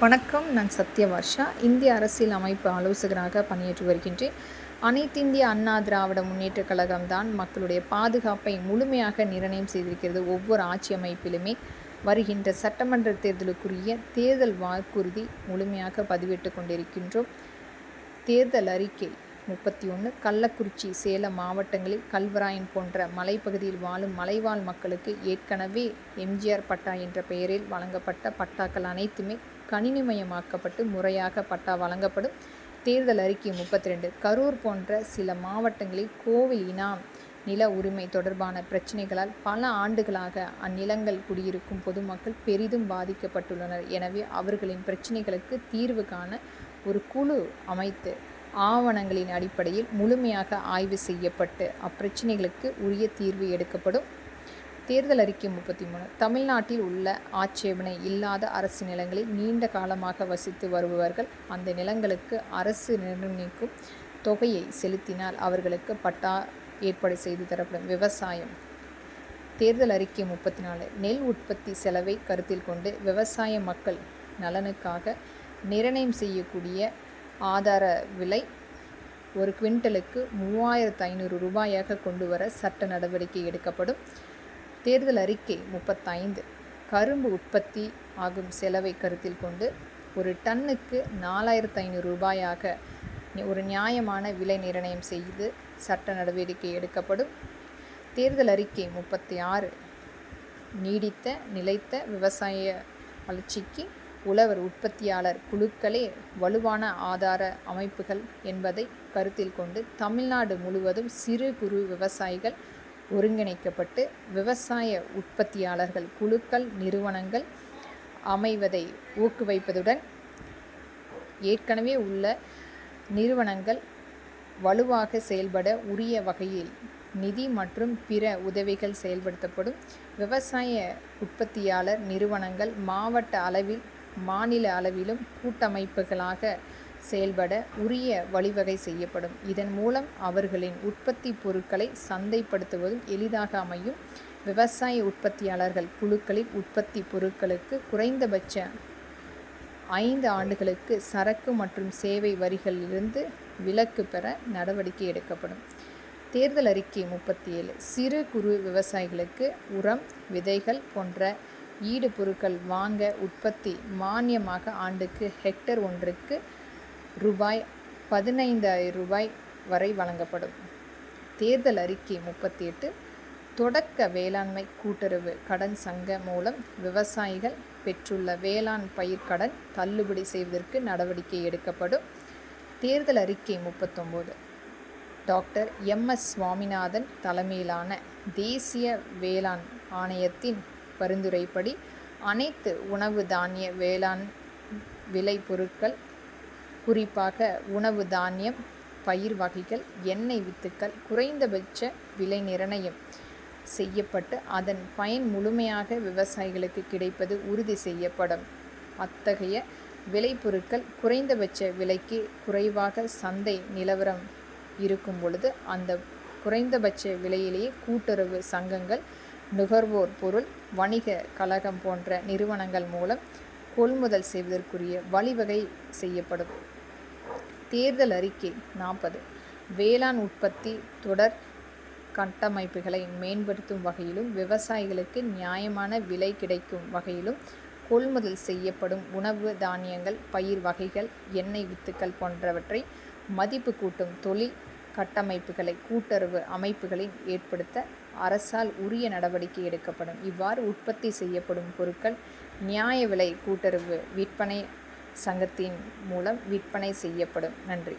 வணக்கம். நான் சத்யவர்ஷா. இந்திய அரசியல் அமைப்பு ஆலோசகராக பணியாற்றி வருகின்றேன். அனைத்திந்திய அண்ணா திராவிட முன்னேற்றக் கழகம் தான் மக்களுடைய பாதுகாப்பை முழுமையாக நிர்ணயம் செய்திருக்கிறது. ஒவ்வொரு ஆட்சி அமைப்பிலுமே வருகின்ற சட்டமன்ற தேர்தலுக்குரிய தேர்தல் வாக்குறுதி முழுமையாக பதிவிட்டு கொண்டிருக்கின்றோம். தேர்தல் அறிக்கை 31 கள்ளக்குறிச்சி, சேலம் மாவட்டங்களில் கல்வராயன் போன்ற மலைப்பகுதியில் வாழும் மலைவாழ் மக்களுக்கு ஏற்கனவே எம்ஜிஆர் பட்டா என்ற பெயரில் வழங்கப்பட்ட பட்டாக்கள் அனைத்துமே கணினிமயமாக்கப்பட்டு முறையாக பட்டா வழங்கப்படும். தேர்தல் அறிக்கை 32 கரூர் போன்ற சில மாவட்டங்களில் கோவில் இனாம் நில உரிமை தொடர்பான பிரச்சினைகளால் பல ஆண்டுகளாக அந்நிலங்கள் குடியிருக்கும் பொதுமக்கள் பெரிதும் பாதிக்கப்பட்டுள்ளனர். எனவே அவர்களின் பிரச்சினைகளுக்கு தீர்வு காண ஒரு குழு அமைத்து ஆவணங்களின் அடிப்படையில் முழுமையாக ஆய்வு செய்யப்பட்டு அப்பிரச்சினைகளுக்கு உரிய தீர்வு எடுக்கப்படும். தேர்தல் அறிக்கை 33 தமிழ்நாட்டில் உள்ள ஆட்சேபனை இல்லாத அரசு நிலங்களில் நீண்ட காலமாக வசித்து வருபவர்கள் அந்த நிலங்களுக்கு அரசு நிர்ணயிக்கும் தொகையை செலுத்தினால் அவர்களுக்கு பட்டா ஏற்பாடு செய்து தரப்படும். விவசாயம் தேர்தல் அறிக்கை 34 நெல் உற்பத்தி செலவை கருத்தில் கொண்டு விவசாய மக்கள் நலனுக்காக நிர்ணயம் செய்யக்கூடிய ஆதார விலை ஒரு குவிண்டலுக்கு 3500 ரூபாயாக கொண்டு வர சட்ட நடவடிக்கை எடுக்கப்படும். தேர்தல் அறிக்கை 35 கரும்பு உற்பத்தி ஆகும் செலவை கருத்தில் கொண்டு ஒரு டன்னுக்கு 4500 ரூபாயாக ஒரு நியாயமான விலை நிர்ணயம் செய்து சட்ட நடவடிக்கை எடுக்கப்படும். தேர்தல் அறிக்கை 36 நீடித்த நிலைத்த விவசாய வளர்ச்சிக்கு உழவர் உற்பத்தியாளர் குழுக்களே வலுவான ஆதார அமைப்புகள் என்பதை கருத்தில் கொண்டு தமிழ்நாடு முழுவதும் சிறு குறு விவசாயிகள் ஒருங்கிணைக்கப்பட்டு விவசாய உற்பத்தியாளர்கள் குழுக்கள் நிறுவனங்கள் அமைவதை ஊக்குவிப்பதுடன் ஏற்கனவே உள்ள நிறுவனங்கள் வலுவாக செயல்பட உரிய வகையில் நிதி மற்றும் பிற உதவிகள் செயல்படுத்தப்படும். விவசாய உற்பத்தியாளர் நிறுவனங்கள் மாவட்ட அளவில் மாநில அளவிலும் கூட்டமைப்புகளாக செயல்பட உரிய வழிவகை செய்யப்படும். இதன் மூலம் அவர்களின் உற்பத்தி பொருட்களை சந்தைப்படுத்துவதும் எளிதாக அமையும். விவசாய உற்பத்தியாளர்கள் குழுக்களில் உற்பத்தி பொருட்களுக்கு குறைந்தபட்ச 5 ஆண்டுகளுக்கு சரக்கு மற்றும் சேவை வரிகளிலிருந்து விலக்கு பெற நடவடிக்கை எடுக்கப்படும். தேர்தல் அறிக்கை 37 சிறு குறு விவசாயிகளுக்கு உரம், விதைகள் போன்ற ஈடு பொருட்கள் வாங்க உற்பத்தி மானியமாக ஆண்டுக்கு ஹெக்டர் ஒன்றுக்கு ரூபாய் 15,000 வரை வழங்கப்படும். தேர்தல் அறிக்கை 38 தொடக்க வேளாண்மை கூட்டுறவு கடன் சங்க மூலம் விவசாயிகள் பெற்றுள்ள வேளாண் பயிர்க்கடன் தள்ளுபடி செய்வதற்கு நடவடிக்கை எடுக்கப்படும். தேர்தல் அறிக்கை 39 டாக்டர் MS சுவாமிநாதன் தலைமையிலான தேசிய வேளாண் ஆணையத்தின் பரிந்துரைப்படி அனைத்து உணவு தானிய வேளாண் விளை பொருட்கள் குறிப்பாக உணவு தானியம், பயிர் வகைகள், எண்ணெய் வித்துக்கள் குறைந்தபட்ச விலை நிர்ணயம் செய்யப்பட்டு அதன் பயன் முழுமையாக விவசாயிகளுக்கு கிடைப்பது உறுதி செய்யப்படும். அத்தகைய விளைபொருட்கள் குறைந்தபட்ச விலைக்கு குறைவாக சந்தை நிலவரம் இருக்கும் பொழுது அந்த குறைந்தபட்ச விலையிலேயே கூட்டுறவு சங்கங்கள், நுகர்வோர் பொருள் வணிக கழகம் போன்ற நிறுவனங்கள் மூலம் கொள்முதல் செய்வதற்குரிய வழிவகை செய்யப்படும். தேர்தல் அறிக்கை 40 வேளாண் உற்பத்தி தொடர் கட்டமைப்புகளை மேம்படுத்தும் வகையிலும் விவசாயிகளுக்கு நியாயமான விலை கிடைக்கும் வகையிலும் கொள்முதல் செய்யப்படும் உணவு தானியங்கள், பயிர் வகைகள், எண்ணெய் வித்துக்கள் போன்றவற்றை மதிப்பு கூட்டும் தொழில் கட்டமைப்புகளை கூட்டுறவு அமைப்புகளில் ஏற்படுத்த அரசால் உரிய நடவடிக்கை எடுக்கப்படும். இவ்வாறு உற்பத்தி செய்யப்படும் பொருட்கள் நியாய விலை கூட்டுறவு விற்பனை சங்கத்தின் மூலம் விற்பனை செய்யப்படும். நன்றி.